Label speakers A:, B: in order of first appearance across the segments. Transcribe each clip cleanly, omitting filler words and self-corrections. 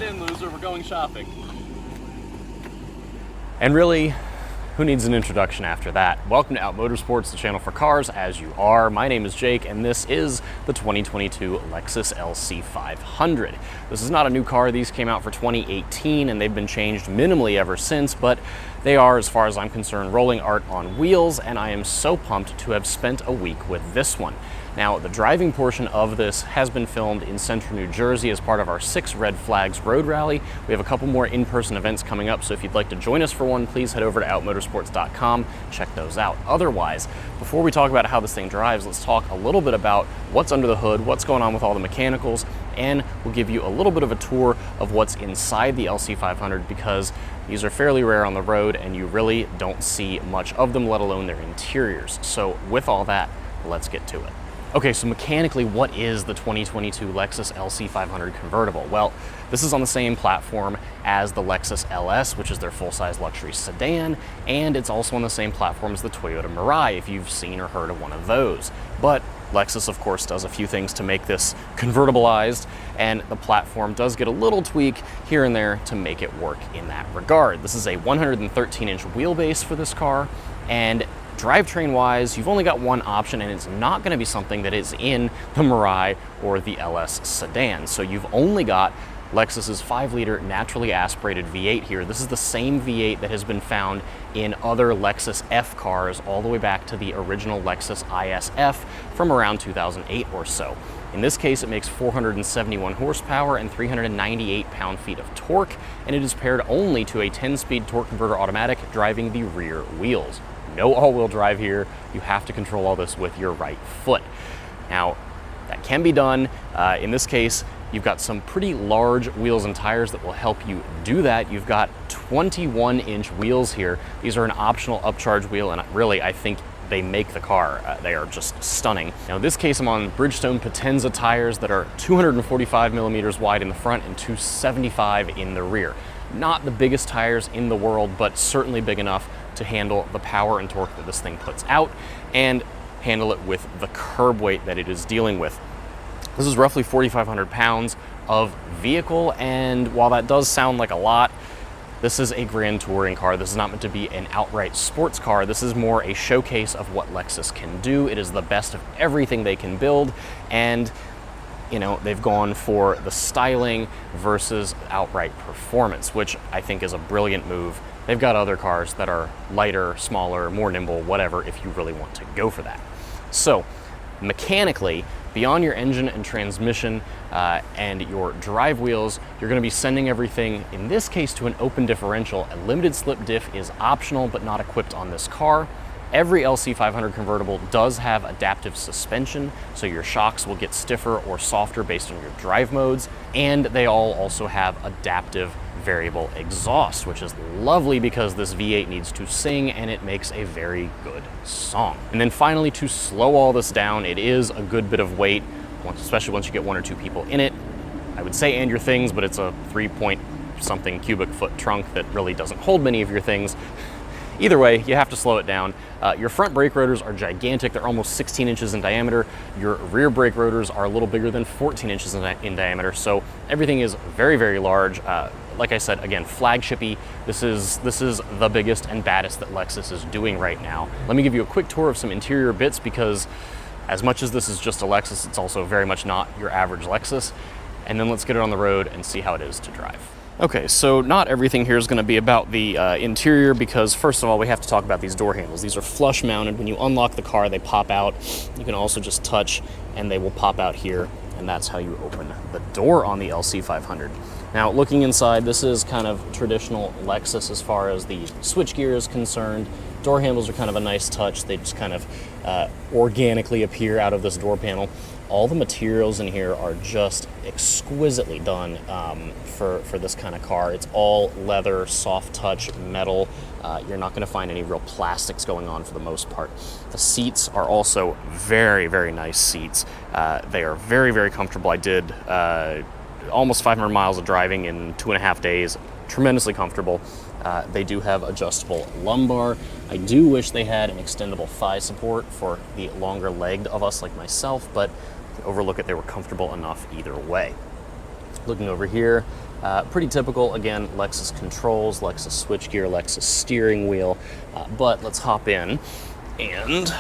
A: Get in, loser, we're going shopping.
B: And really, who needs an introduction after that? Welcome to Out Motorsports, the channel for cars as you are. My name is Jake, and this is the 2022 Lexus LC 500. This is not a new car. These came out for 2018, and they've been changed minimally ever since, but they are, as far as I'm concerned, rolling art on wheels, and I am so pumped to have spent a week with this one. Now, the driving portion of this has been filmed in central New Jersey as part of our 6 Red Flags Road Rally. We have a couple more in-person events coming up, so if you'd like to join us for one, please head over to outmotorsports.com, check those out. Otherwise, before we talk about how this thing drives, let's talk a little bit about what's under the hood, what's going on with all the mechanicals, and we'll give you a little bit of a tour of what's inside the LC 500 because these are fairly rare on the road and you really don't see much of them, let alone their interiors. So with all that, let's get to it. Okay, so mechanically, what is the 2022 Lexus LC 500 convertible? Well, this is on the same platform as the Lexus LS, which is their full-size luxury sedan, and it's also on the same platform as the Toyota Mirai, if you've seen or heard of one of those. But Lexus, of course, does a few things to make this convertibleized, and the platform does get a little tweak here and there to make it work in that regard. This is a 113-inch wheelbase for this car, and drivetrain-wise, you've only got one option, and it's not going to be something that is in the Mirai or the LS sedan. So you've only got Lexus's 5-liter naturally aspirated V8 here. This is the same V8 that has been found in other Lexus F cars all the way back to the original Lexus ISF from around 2008 or so. In this case, it makes 471 horsepower and 398 pound-feet of torque, and it is paired only to a 10-speed torque converter automatic driving the rear wheels. No all-wheel drive here. You have to control all this with your right foot. Now, that can be done. In this case, you've got some pretty large wheels and tires that will help you do that. You've got 21-inch wheels here. These are an optional upcharge wheel, and really, I think they make the car. They are just stunning. Now, in this case, I'm on Bridgestone Potenza tires that are 245 millimeters wide in the front and 275 in the rear. Not the biggest tires in the world, but certainly big enough to handle the power and torque that this thing puts out and handle it with the curb weight that it is dealing with. This is roughly 4,500 pounds of vehicle, and while that does sound like a lot, this is a grand touring car. This is not meant to be an outright sports car. This is more a showcase of what Lexus can do. It is the best of everything they can build, and you know, they've gone for the styling versus outright performance, which I think is a brilliant move. They've got other cars that are lighter, smaller, more nimble, whatever, if you really want to go for that. So, mechanically, beyond your engine and transmission and your drive wheels, you're going to be sending everything, in this case, to an open differential. A limited slip diff is optional, but not equipped on this car. Every LC 500 convertible does have adaptive suspension, so your shocks will get stiffer or softer based on your drive modes, and they all also have adaptive variable exhaust, which is lovely because this V8 needs to sing and it makes a very good song. And then finally, to slow all this down, it is a good bit of weight, especially once you get 1 or 2 people in it. I would say and your things, but it's a 3-point-something cubic foot trunk that really doesn't hold many of your things. Either way, you have to slow it down. Your front brake rotors are gigantic. They're almost 16 inches in diameter. Your rear brake rotors are a little bigger than 14 inches in diameter. So everything is very, very large. Like I said, again, flagshipy. This is the biggest and baddest that Lexus is doing right now. Let me give you a quick tour of some interior bits because as much as this is just a Lexus, it's also very much not your average Lexus. And then let's get it on the road and see how it is to drive. Okay, so not everything here is going to be about the interior because first of all, we have to talk about these door handles. These are flush mounted. When you unlock the car, they pop out. You can also just touch and they will pop out here, and that's how you open the door on the LC 500. Now, looking inside, this is kind of traditional Lexus as far as the switchgear is concerned. Door handles are kind of a nice touch. They just kind of organically appear out of this door panel. All the materials in here are just exquisitely done for this kind of car. It's all leather, soft touch, metal. You're not going to find any real plastics going on for the most part. The seats are also very, very nice seats. They are very, very comfortable. I did almost 500 miles of driving in 2.5 days. Tremendously comfortable. They do have adjustable lumbar. I do wish they had an extendable thigh support for the longer legged of us like myself, but to overlook it, they were comfortable enough either way. Looking over here, pretty typical, again, Lexus controls, Lexus switchgear, Lexus steering wheel, but let's hop in. And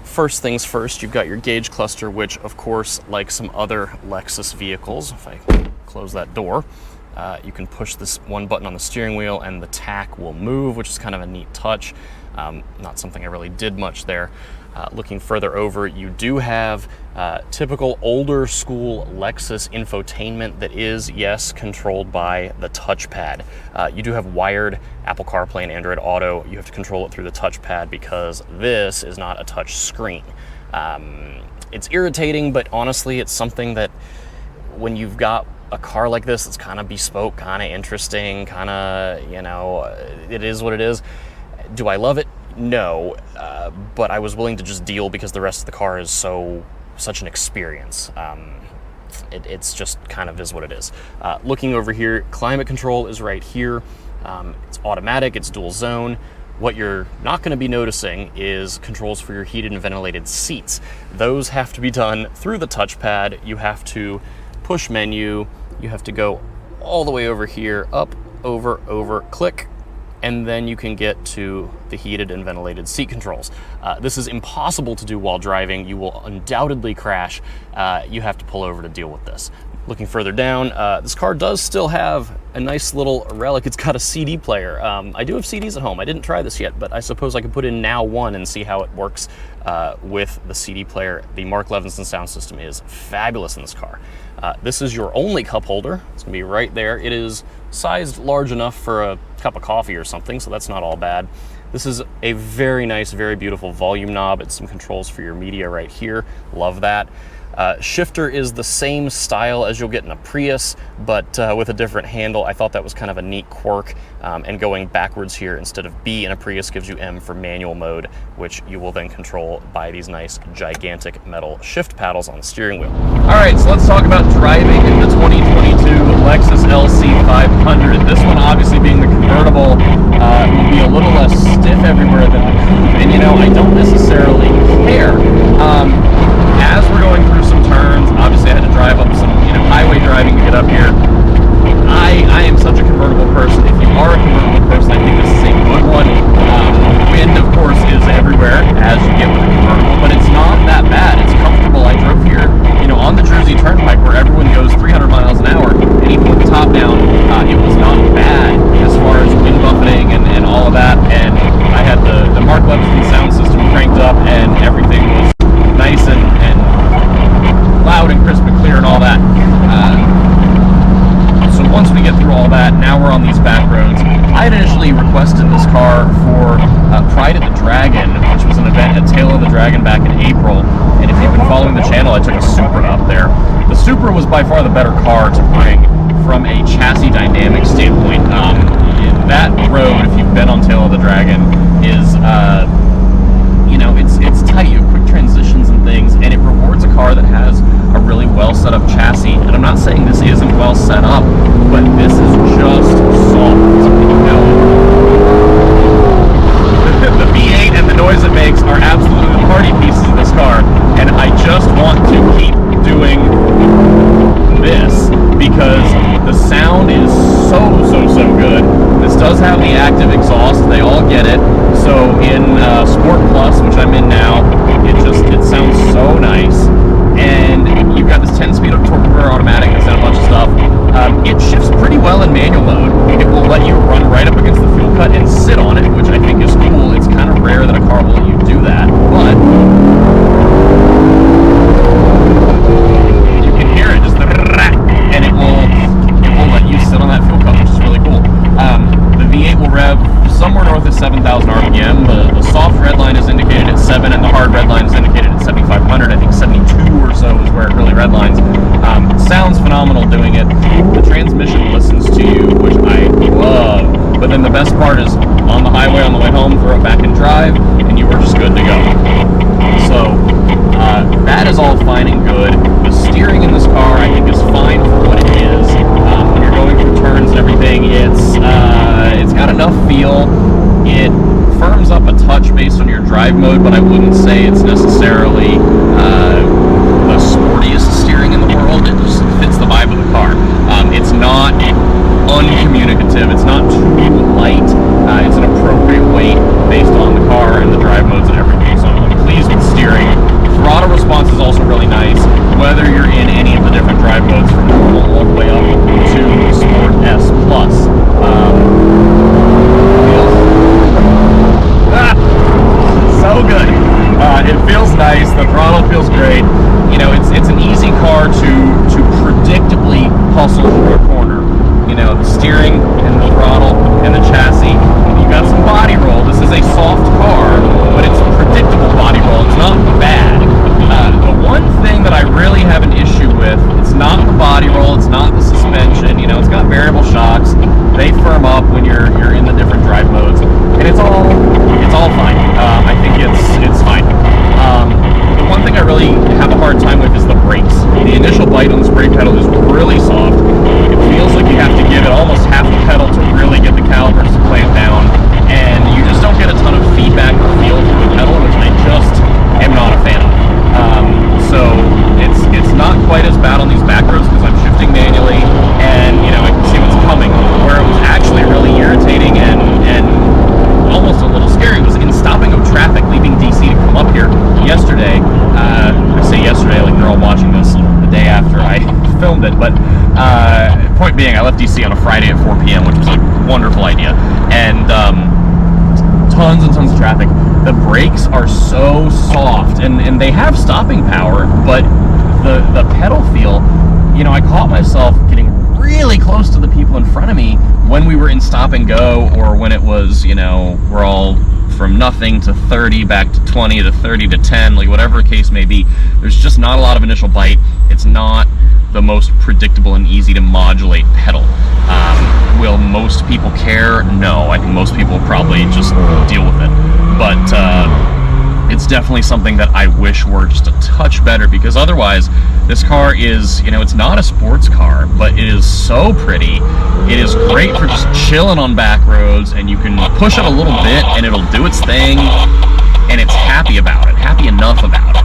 B: first things first, you've got your gauge cluster, which of course, like some other Lexus vehicles, if I close that door, you can push this one button on the steering wheel and the tack will move, which is kind of a neat touch. Not something I really did much there. Looking further over, you do have typical older school Lexus infotainment that is, yes, controlled by the touchpad. You do have wired Apple CarPlay and Android Auto. You have to control it through the touchpad because this is not a touch screen. It's irritating, but honestly, it's something that when you've got a car like this, it's kind of bespoke, kind of interesting, kind of, you know, it is what it is. Do I love it? No, but I was willing to just deal because the rest of the car is such an experience. It's just kind of is what it is. Looking over here, climate control is right here. It's automatic, it's dual zone. What you're not going to be noticing is controls for your heated and ventilated seats. Those have to be done through the touchpad. You have to push menu, you have to go all the way over here, up, over, click, and then you can get to the heated and ventilated seat controls. This is impossible to do while driving. You will undoubtedly crash. You have to pull over to deal with this. Looking further down, this car does still have a nice little relic. It's got a CD player. I do have CDs at home. I didn't try this yet, but I suppose I could put in Now One and see how it works with the CD player. The Mark Levinson sound system is fabulous in this car. This is your only cup holder. It's gonna be right there. It is sized large enough for a cup of coffee or something, so that's not all bad. This is a very nice, very beautiful volume knob. It's some controls for your media right here. Love that. Shifter is the same style as you'll get in a Prius, but with a different handle. I thought that was kind of a neat quirk, and going backwards here instead of B in a Prius gives you M for manual mode, which you will then control by these nice gigantic metal shift paddles on the steering wheel. All right, so let's talk about driving the 2022 Lexus LC 500. This one, obviously being the convertible, will be a little less stiff everywhere than the coupe, and you know, I don't necessarily care. As we're going through some turns, obviously I had to drive up some, highway driving to get up here. I am such a convertible person. If you are a convertible person, I think this is a good one. Wind, of course, is everywhere as you get with a convertible, but it's not that bad. It's comfortable. I drove here, on the Jersey Turnpike where everyone goes 300 miles an hour, and even with the top down, it was not bad as far as wind buffeting and all of that. And I had the Mark Levinson sound system cranked up, and everything was nice and loud and crisp and clear and all that. So once we get through all that, now we're on these back roads. I had initially requested this car for Pride at the Dragon, which was an event at Tail of the Dragon back in April. And if you've been following the channel, I took a Supra up there. The Supra was by far the better car to bring from a chassis dynamic standpoint. That road, if you've been on Tail of the Dragon, is it's tight. You have quick transitions and things, and it rewards a car that has a really well set up chassis. And I'm not saying this isn't well set up, but this is just soft. The V8 and the noise it makes are absolutely the party pieces of this car, and I just want to keep doing this because the sound is so good. This does have the active exhaust. They all get it. So in Sport Plus, which I'm in now, it sounds so nice. And you've got this 10-speed torque converter automatic that's done a bunch of stuff. It shifts pretty well in manual mode. It will let you run right up against the fuel cut and sit on it, which I think is cool. It's kind of rare that a car will let you do that, but you can hear it just and it will let you sit on that fuel cut, which is really cool. The V8 will rev somewhere north of 7,000 RPM. The soft red line is indicated at 7, and the hard red line is indicated at 7,500. I think 72 or so is where it really redlines. Sounds phenomenal doing it. The transmission listens to you, which I love. But then the best part is on the highway on the way home, throw it back and drive, and you are just good to go. So that is all fine and good. The steering in this car, I think, is fine for what it is. When you're going through turns and everything, it's got enough feel. It firms up a touch based on your drive mode, but I wouldn't say it's necessarily the sportiest steering in the world. It just fits the vibe of the car. communicative. It's not too light. It's an appropriate weight based on the car and the drive modes and everything. So I'm pleased with steering. Throttle response is also really nice, whether you're in any of the different drive modes from normal all the way up to Sport S Plus. So good. It feels nice. The throttle feels great. You know, it's an easy car to predictably hustle through a corner. You know, the steering and the throttle and the chassis. You got some body roll. This is a soft car, but it's predictable body roll. It's not bad. The one thing that I really have an issue with, it's not the body roll. It's not the suspension. You know, it's got variable shocks. They firm up when you're in the different drive modes, and it's all fine. I think it's fine. The one thing I really have a hard time with is the brakes. The initial bite on this brake pedal is really soft. It feels like you have to give it almost half the pedal to really get the calipers to clamp down, and you just don't get a ton of feedback or feel through the pedal, which I just am not a fan of. So it's not quite as bad on these back roads because I'm shifting manually, and you know I can see what's coming. Where it was actually really irritating and almost a little scary was in stopping of traffic, leaving DC to come up here yesterday. I say yesterday like they're all watching this the day after I filmed it, but point being, I left DC on a Friday at 4 p.m., which was a wonderful idea, and tons and tons of traffic. The brakes are so soft, and they have stopping power, but the pedal feel, you know, I caught myself getting really close to the people in front of me when we were in stop and go, or when it was, you know, we're all from nothing to 30 back to 20 to 30 to 10, like whatever the case may be. There's just not a lot of initial bite. It's not the most predictable and easy to modulate pedal. Will most people care? No, I think most people probably just deal with it. But it's definitely something that I wish were just a touch better, because otherwise this car is, you know, it's not a sports car, but it is so pretty. It is great for just chilling on back roads, and you can push it a little bit and it'll do its thing, and it's happy about it, happy enough about it.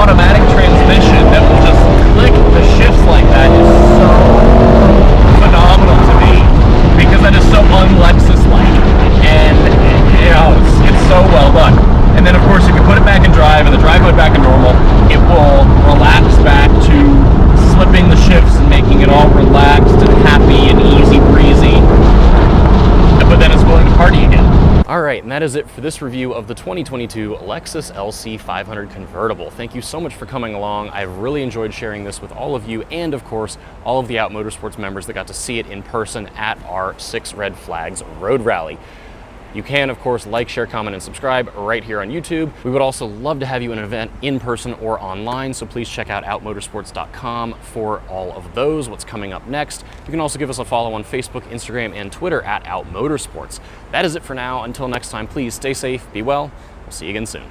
B: Automatic transmission that will just click the shifts like that is so phenomenal to me, because that is so un-Lexus-like, and you know, it's so well done. And then of course if you put it back in drive and the drive mode back in normal, it will relax back to slipping the shifts and making it all relaxed and happy and easy breezy, but then it's willing to party again. Alright, and that is it for this review of the 2022 Lexus LC 500 Convertible. Thank you so much for coming along. I've really enjoyed sharing this with all of you, and of course, all of the Out Motorsports members that got to see it in person at our 6 Red Flags Road Rally. You can, of course, like, share, comment, and subscribe right here on YouTube. We would also love to have you in an event in person or online, so please check out outmotorsports.com for all of those, what's coming up next. You can also give us a follow on Facebook, Instagram, and Twitter at Out Motorsports. That is it for now. Until next time, please stay safe, be well. We'll see you again soon.